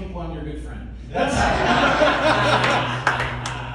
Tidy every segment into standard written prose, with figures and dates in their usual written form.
people I'm your good friend. That's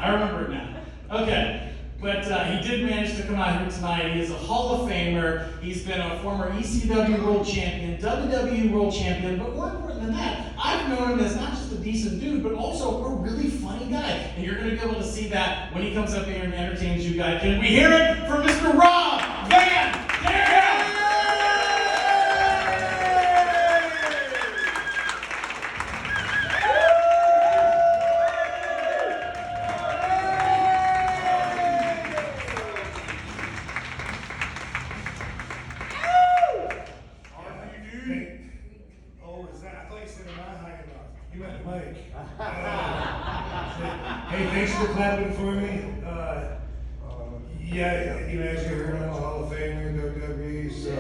I remember it now. Okay. But he did manage to come out here tonight. He is a Hall of Famer. He's been a former ECW World Champion, WWE World Champion, but more important than that, I've known him as not just a decent dude, but also a really funny guy. And you're going to be able to see that when he comes up here and entertains you guys. Can we hear it for Mr. Rob Van Dam? Hey, thanks for clapping for me. Yeah, as you heard, I'm a Hall of Famer in WWE, so.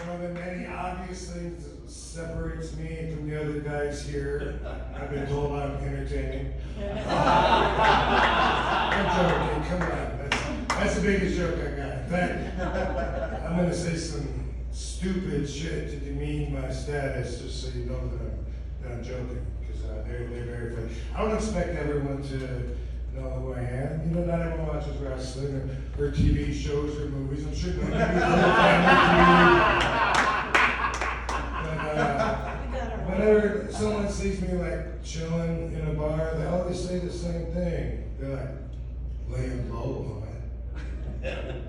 One of the many obvious things that separates me from the other guys here, I've been told I'm entertaining. I'm joking, come on. That's the biggest joke I got. In fact, I'm going to say some stupid shit to demean my status, just so you know that I'm joking, because they're very funny. I don't expect everyone to know who I am. Not everyone watches wrestling or TV shows or movies. I'm sure none of you But whenever someone sees me like chilling in a bar, they always say the same thing. They're like, laying low, man.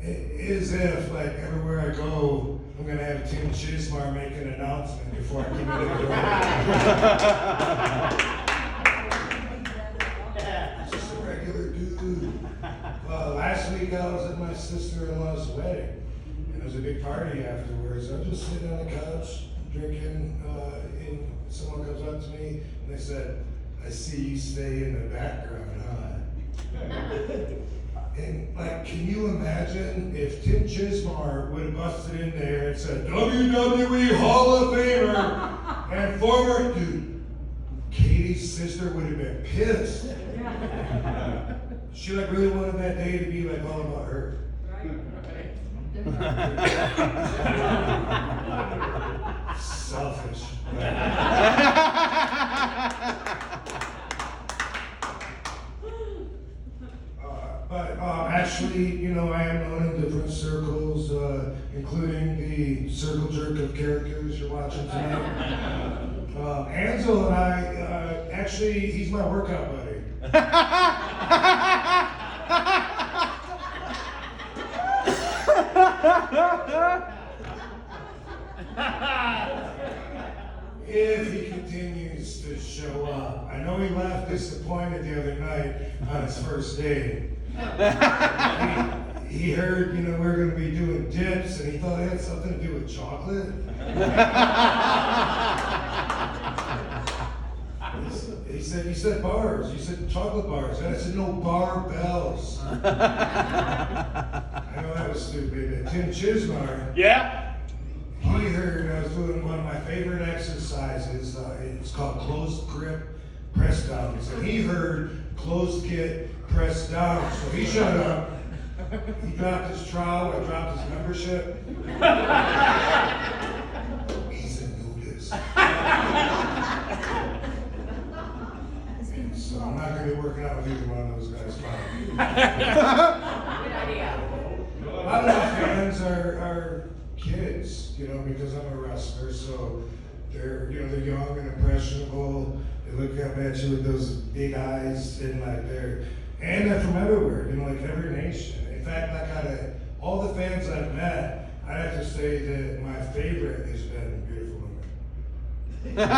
As if, like, everywhere I go, I'm going to have Tim Chismar make an announcement before I come into the door. Just a regular dude. Last week I was at my sister-in-law's wedding, and there was a big party afterwards. I'm just sitting on the couch, drinking, and someone comes up to me, and they said, I see you stay in the background, huh? And, like, can you imagine if Tim Chismar would have busted in there and said, WWE Hall of Famer and former, dude, Katie's sister would have been pissed. She, like, really wanted that day to be, like, all about her. Selfish. Actually, I am known in different circles, including the circle jerk of characters you're watching tonight. Ansel and I, actually, he's my workout buddy. If he continues to show up. I know he left disappointed the other night on his first day. He heard, we were going to be doing dips, and he thought it had something to do with chocolate. He said bars. He said chocolate bars. And I said, no, barbells. I know that was stupid. Tim Chismar. Yeah? He heard I was doing one of my favorite exercises. It's called closed grip press downs. And he heard closed grip press down. So he showed up. He dropped his trowel. I dropped his membership. He's a nudist. So I'm not going to be working out with either one of those guys. Good idea. A lot of my fans are kids, because I'm a wrestler, so they're young and impressionable. They look up at you with those big eyes, and they're from everywhere, like every nation. In fact, out of all the fans I've met, I have to say that my favorite has been beautiful women.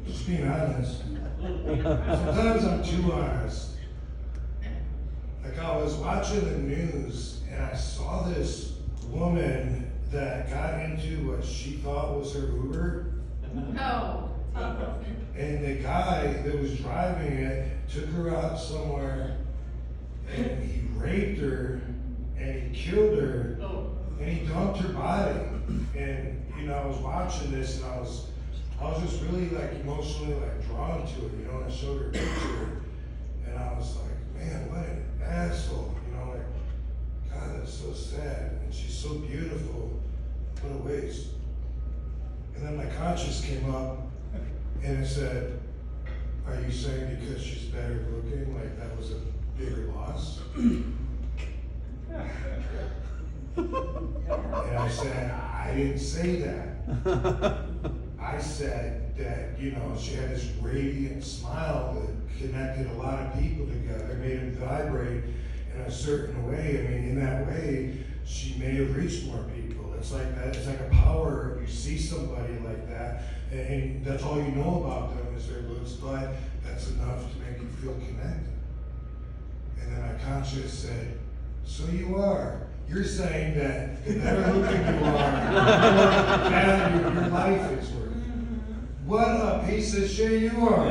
Just being honest. Sometimes I'm too honest. Like, I was watching the news and I saw this woman that got into what she thought was her Uber. No. And the guy that was driving it took her out somewhere and he raped her and he killed her and he dumped her body. And I was watching this and I was just really emotionally drawn to it, and I showed her a picture and I was like, man, what an asshole, God, that so sad, and she's so beautiful. What a waste. And then my conscience came up, and it said, are you saying because she's better looking, like that was a bigger loss? And I said, I didn't say that. I said that, you know, she had this radiant smile that connected a lot of people together, made them vibrate in a certain way. I mean, in that way, she may have reached more people. It's like that. It's like a power. You see somebody like that, and that's all you know about them is their looks, but that's enough to make you feel connected. And then my conscience said, so you are. You're saying that the better looking you are, the more value your life is worth. What a piece of shit you are.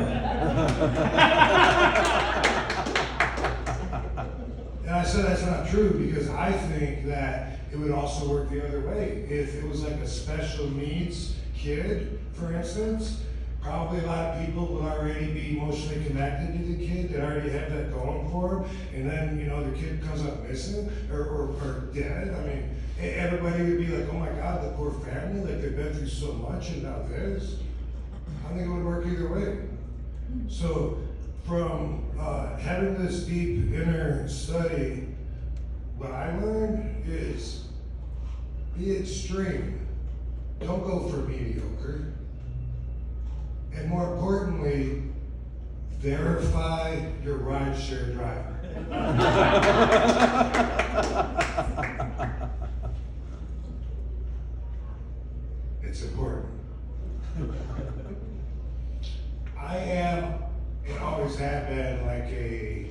And I said that's not true because I think that it would also work the other way. If it was like a special needs kid, for instance, probably a lot of people would already be emotionally connected to the kid. They already have that going for them. And then, you know, the kid comes up missing or dead. I mean, everybody would be like, oh my God, the poor family, like they've been through so much and now this. I think it would work either way. So from having this deep inner study, what I learned is be extreme. Don't go for mediocre. And more importantly, verify your rideshare driver. It's important. I am, and always have been, like a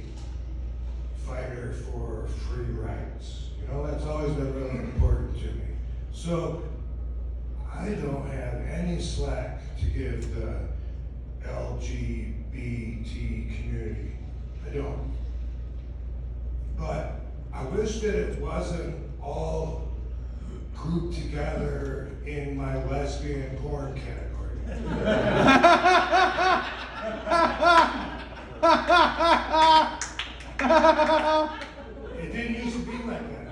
fighter for free rights. You know, that's always been really important to me. So I don't have any slack to give the LGBT community. I don't. But I wish that it wasn't all grouped together in my lesbian porn category. It didn't used to be like that.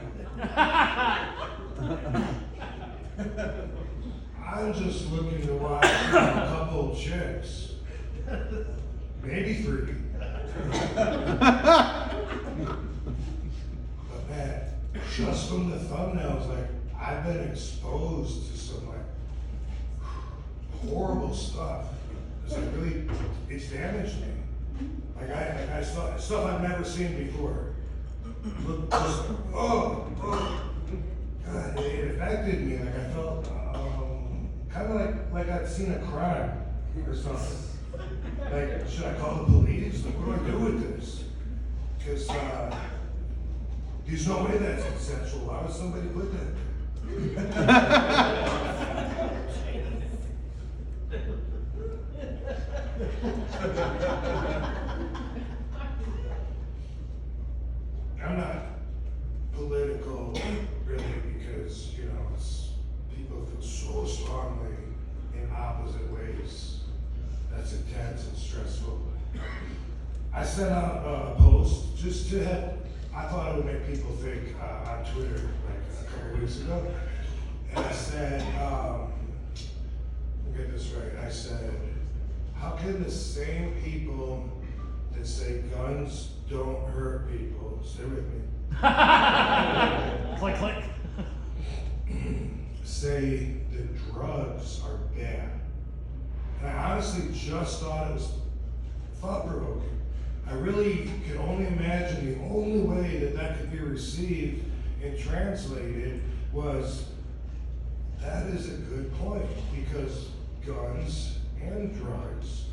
I'm just looking to watch a couple chicks, maybe 3. But man, just from the thumbnails, like I've been exposed to some like horrible stuff. It's like really, it's damaged me. Like I saw stuff I've never seen before. Look, just, oh, God, it affected me. Like I felt kind of like I'd seen a crime or something. Like, should I call the police? Like, what do I do with this? Because there's no way that's consensual. Why would somebody put that I'm not political, really, because, you know, people feel so strongly in opposite ways. That's intense and stressful. I sent out a post just to have, I thought it would make people think on Twitter like a couple weeks ago. And I said, let me get this right. I said, how can the same people that say guns don't hurt people, stay with me, Click, click. say that drugs are bad? And I honestly just thought it was thought-provoking. I really could only imagine the only way that that could be received and translated was, that is a good point, because guns and drugs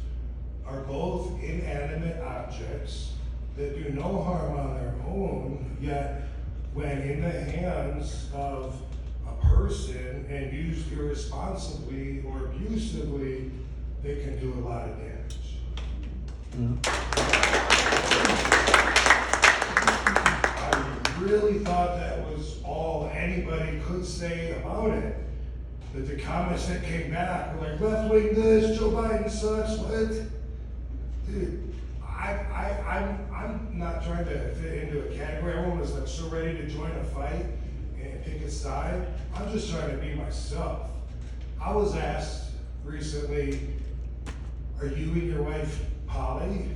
are both inanimate objects that do no harm on their own, yet when in the hands of a person and used irresponsibly or abusively, they can do a lot of damage. I really thought that was all anybody could say about it. But the comments that came back were like, left wing this, Joe Biden sucks, what? Dude, I'm not trying to fit into a category. Everyone was like so ready to join a fight and pick a side. I'm just trying to be myself. I was asked recently, are you and your wife poly?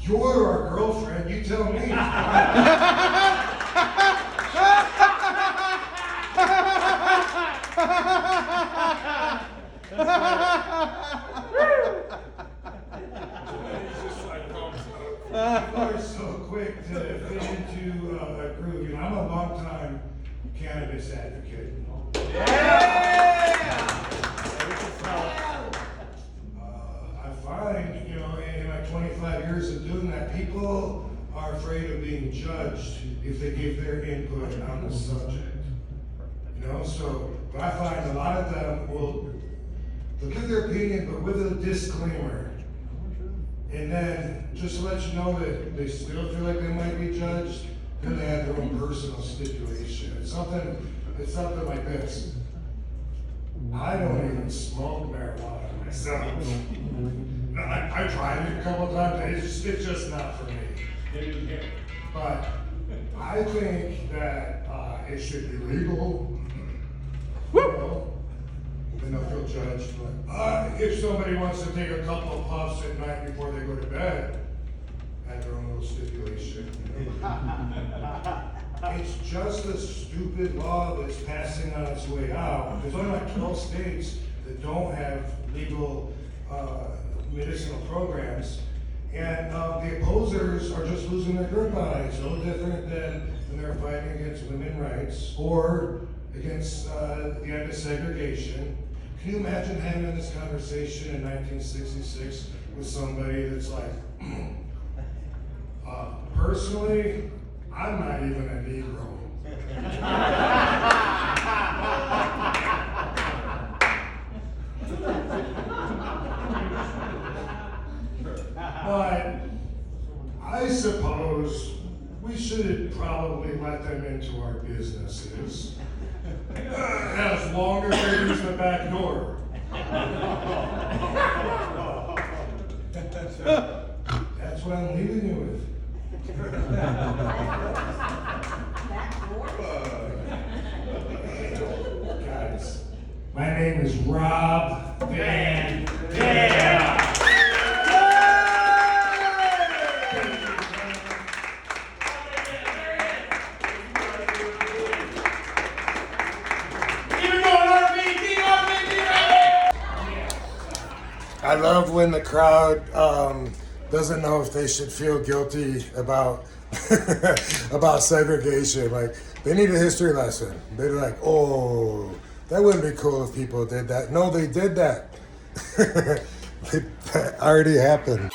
You're our girlfriend, you tell me. You are so quick to fit into a groove. You know, I'm a long-time cannabis advocate. I find, you know, in my 25 years of doing that, people are afraid of being judged if they give their input on the subject. You know, so but I find a lot of them they'll give their opinion, but with a disclaimer. And then, just to let you know that they still feel like they might be judged, then they have their own personal stipulation. It's something like this. I don't even smoke marijuana myself. I tried it a couple times, it's just not for me. But I think that it should be legal. You know, then they'll feel judged. But if somebody wants to take a couple of puffs at night before they go to bed, have their own little stipulation. You know? It's just a stupid law that's passing on its way out. There's only like 12 states that don't have legal medicinal programs. And the opposers are just losing their grip on it. It's no different than when they're fighting against women's rights or against the end of segregation. Can you imagine having this conversation in 1966 with somebody that's like, personally, I'm not even a Negro. But I suppose we should probably let them into our businesses. As long as they use the back door. That's what I'm leaving you with. Guys, my name is Rob Van Dam. I love when the crowd doesn't know if they should feel guilty about about segregation. Like, they need a history lesson. They're like, oh, that wouldn't be cool if people did that. No, they did that. That already happened.